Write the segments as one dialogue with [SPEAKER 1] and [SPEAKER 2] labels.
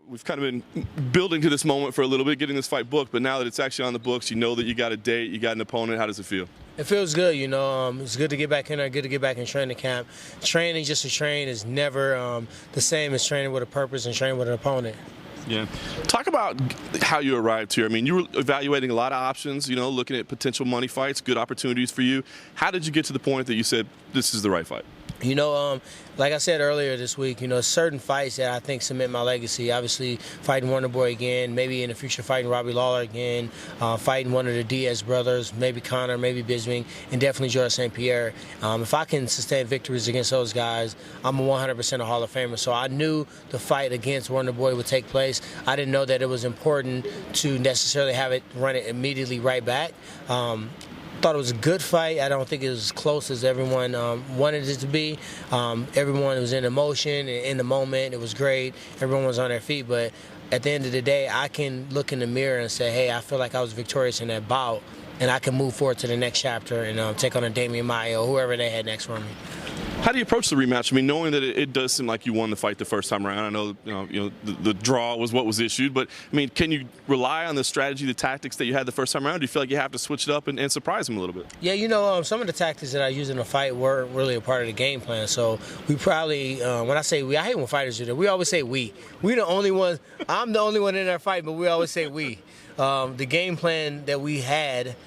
[SPEAKER 1] We've kind of been building to this moment for a little bit, getting this fight booked, but now that it's actually on the books, you know that you got a date, you got an opponent. How does it feel?
[SPEAKER 2] It feels good, you know. It's good to get back in there, good to get back in training camp. Training just to train is never the same as training with a purpose and training with an opponent.
[SPEAKER 1] Yeah. Talk about how you arrived here. I mean, you were evaluating a lot of options, you know, looking at potential money fights, good opportunities for you. How did you get to the point that you said, this is the right fight?
[SPEAKER 2] You know, like I said earlier this week, you know, certain fights that I think cement my legacy. Obviously, fighting Wonderboy again, maybe in the future fighting Robbie Lawler again, fighting one of the Diaz brothers, maybe Conor, maybe Bisping, and definitely George St. Pierre. If I can sustain victories against those guys, I'm a 100% a Hall of Famer. So I knew the fight against Wonderboy would take place. I didn't know that it was important to necessarily have it run it immediately right back. Thought it was a good fight. I don't think it was as close as everyone wanted it to be. Everyone was in emotion and in the moment. It was great. Everyone was on their feet. But at the end of the day, I can look in the mirror and say, hey, I feel like I was victorious in that bout, and I can move forward to the next chapter and take on a Damian Maia or whoever they had next for me.
[SPEAKER 1] How do you approach the rematch? I mean, knowing that it does seem like you won the fight the first time around. I know, the draw was what was issued, but I mean, can you rely on the strategy, the tactics that you had the first time around? Do you feel like you have to switch it up and surprise them a little bit?
[SPEAKER 2] Yeah, you know, some of the tactics that I used in the fight weren't really a part of the game plan. So we probably, when I say we, I hate when fighters do that. We always say we. We're the only ones. I'm the only one in our fight, but we always say we. The game plan that we had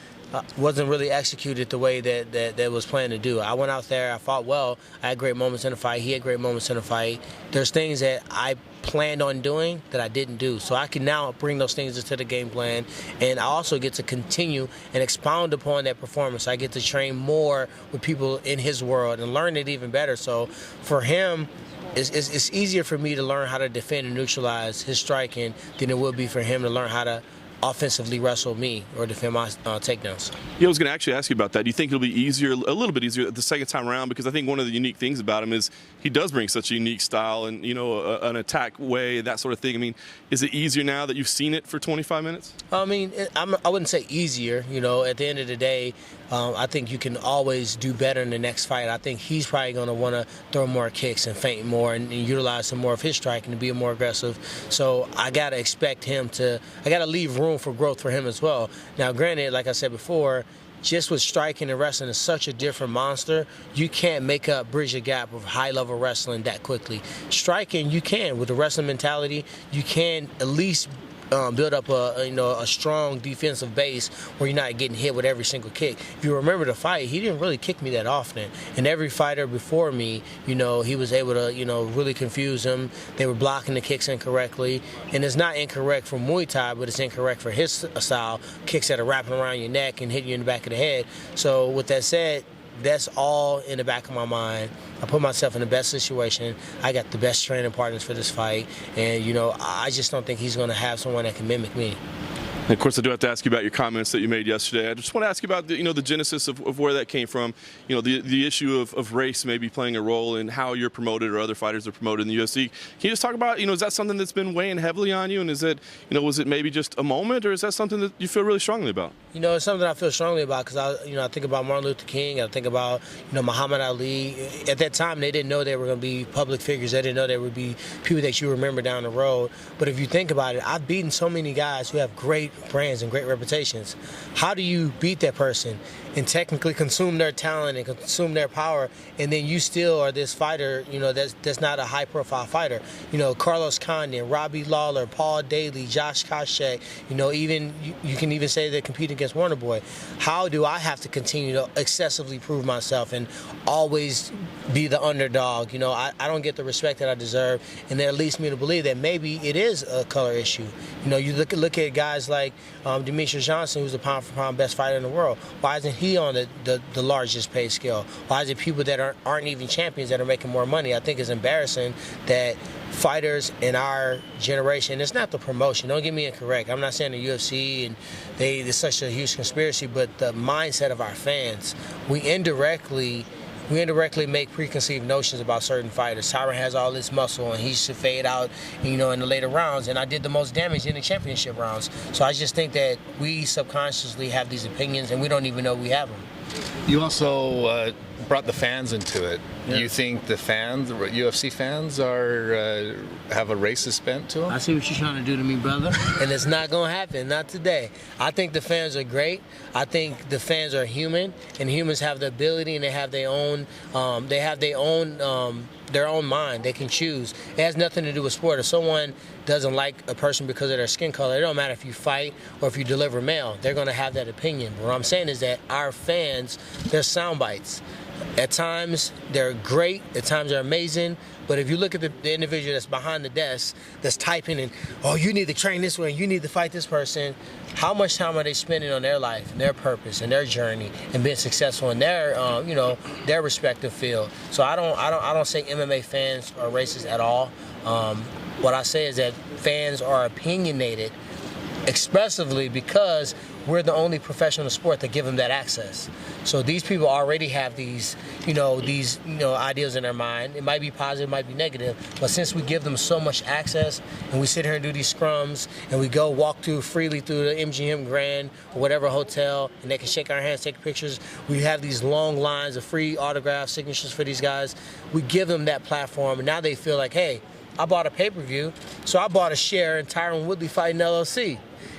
[SPEAKER 2] wasn't really executed the way that was planned to do. I went out there, I fought well, I had great moments in the fight, he had great moments in the fight. There's things that I planned on doing that I didn't do. So I can now bring those things into the game plan, and I also get to continue and expound upon that performance. I get to train more with people in his world and learn it even better. So for him, it's easier for me to learn how to defend and neutralize his striking than it would be for him to learn how to offensively wrestle me or defend my takedowns.
[SPEAKER 1] Yeah, I was going to actually ask you about that. Do you think it'll be easier, a little bit easier the second time around? Because I think one of the unique things about him is he does bring such a unique style and, you know, an attack way, that sort of thing. I mean, is it easier now that you've seen it for 25 minutes?
[SPEAKER 2] I mean, I wouldn't say easier. You know, at the end of the day, I think you can always do better in the next fight. I think he's probably going to want to throw more kicks and feint more and utilize some more of his striking to be more aggressive. So I got to expect him to, I got to leave room for growth for him as well. Now, granted, like I said before, just with striking and wrestling is such a different monster, you can't bridge a gap of high-level wrestling that quickly. Striking, you can. With the wrestling mentality, you can at least build up a strong defensive base where you're not getting hit with every single kick. If you remember the fight, he didn't really kick me that often. And every fighter before me, you know, he was able to, you know, really confuse him. They were blocking the kicks incorrectly. And it's not incorrect for Muay Thai, but it's incorrect for his style. Kicks that are wrapping around your neck and hitting you in the back of the head. So with that said, that's all in the back of my mind. I put myself in the best situation. I got the best training partners for this fight. And, you know, I just don't think he's going to have someone that can mimic me.
[SPEAKER 1] And of course, I do have to ask you about your comments that you made yesterday. I just want to ask you about the genesis of where that came from. You know, the issue of race maybe playing a role in how you're promoted or other fighters are promoted in the UFC. Can you just talk about, you know, is that something that's been weighing heavily on you? And is it, you know, was it maybe just a moment, or is that something that you feel really strongly about?
[SPEAKER 2] You know, it's something I feel strongly about because I think about Martin Luther King. I think about, you know, Muhammad Ali. At that time, they didn't know they were going to be public figures. They didn't know they would be people that you remember down the road. But if you think about it, I've beaten so many guys who have great brands and great reputations. How do you beat that person and technically consume their talent and consume their power, and then you still are this fighter, you know, that's not a high-profile fighter? You know, Carlos Condon, Robbie Lawler, Paul Daly, Josh Koscheck, you know, even you can even say they compete against Wonderboy. How do I have to continue to excessively prove myself and always be the underdog? You know, I don't get the respect that I deserve, and that leads me to believe that maybe it is a color issue. You know, you look at guys like Demetrius Johnson, who's the pound-for-pound best fighter in the world. Why isn't he on the largest pay scale? Why is it people that aren't even champions that are making more money? I think it's embarrassing that fighters in our generation, it's not the promotion, don't get me incorrect. I'm not saying the UFC and it's such a huge conspiracy, but the mindset of our fans, we indirectly make preconceived notions about certain fighters. Tyron has all this muscle and he should fade out, you know, in the later rounds, and I did the most damage in the championship rounds. So I just think that we subconsciously have these opinions and we don't even know we have them.
[SPEAKER 3] You also brought the fans into it.
[SPEAKER 2] Yeah.
[SPEAKER 3] You think the fans, UFC fans, have a racist bent to them?
[SPEAKER 2] I see what you're trying to do to me, brother, and it's not gonna happen. Not today. I think the fans are great. I think the fans are human, and humans have the ability, and they have their own. Their own mind. They can choose. It has nothing to do with sport. If someone doesn't like a person because of their skin color, it don't matter if you fight or if you deliver mail. They're going to have that opinion. What I'm saying is that our fans, they're sound bites. At times, they're great. At times, they're amazing. But if you look at the individual that's behind the desk, that's typing and, oh, you need to train this way, you need to fight this person, how much time are they spending on their life and their purpose and their journey and being successful in their, their respective field? So I don't say MMA fans are racist at all. What I say is that fans are opinionated expressively because we're the only professional sport that give them that access. So these people already have these ideas in their mind. It might be positive, it might be negative, but since we give them so much access and we sit here and do these scrums and we go walk freely through the MGM Grand or whatever hotel and they can shake our hands, take pictures, we have these long lines of free autograph signatures for these guys. We give them that platform and now they feel like, hey, I bought a pay-per-view, so I bought a share in Tyron Woodley Fighting LLC.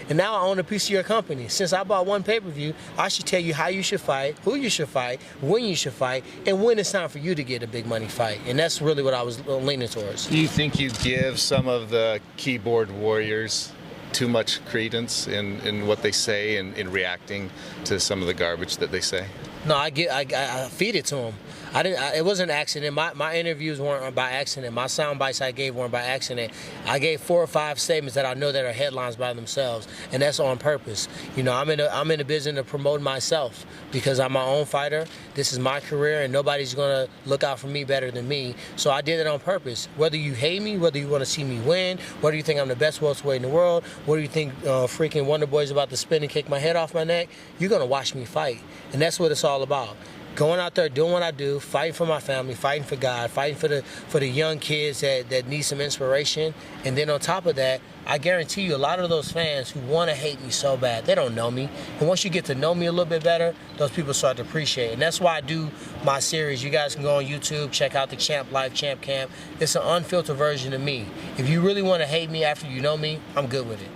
[SPEAKER 2] And now I own a piece of your company. Since I bought one pay-per-view, I should tell you how you should fight, who you should fight, when you should fight, and when it's time for you to get a big money fight. And that's really what I was leaning towards.
[SPEAKER 3] Do you think you give some of the keyboard warriors too much credence in what they say and in reacting to some of the garbage that they say?
[SPEAKER 2] No, I feed it to them. It wasn't an accident. My interviews weren't by accident. My sound bites I gave weren't by accident. I gave 4 or 5 statements that I know that are headlines by themselves, and that's on purpose. I'm in the business of promoting myself because I'm my own fighter. This is my career, and nobody's gonna look out for me better than me. So I did it on purpose. Whether you hate me, whether you want to see me win, whether you think I'm the best welterweight in the world, whether you think freaking Wonder Boy's about to spin and kick my head off my neck, you're gonna watch me fight, and that's what it's all about. Going out there, doing what I do, fighting for my family, fighting for God, fighting for the young kids that need some inspiration. And then on top of that, I guarantee you a lot of those fans who want to hate me so bad, they don't know me. And once you get to know me a little bit better, those people start to appreciate it. And that's why I do my series. You guys can go on YouTube, check out the Champ Life, Champ Camp. It's an unfiltered version of me. If you really want to hate me after you know me, I'm good with it.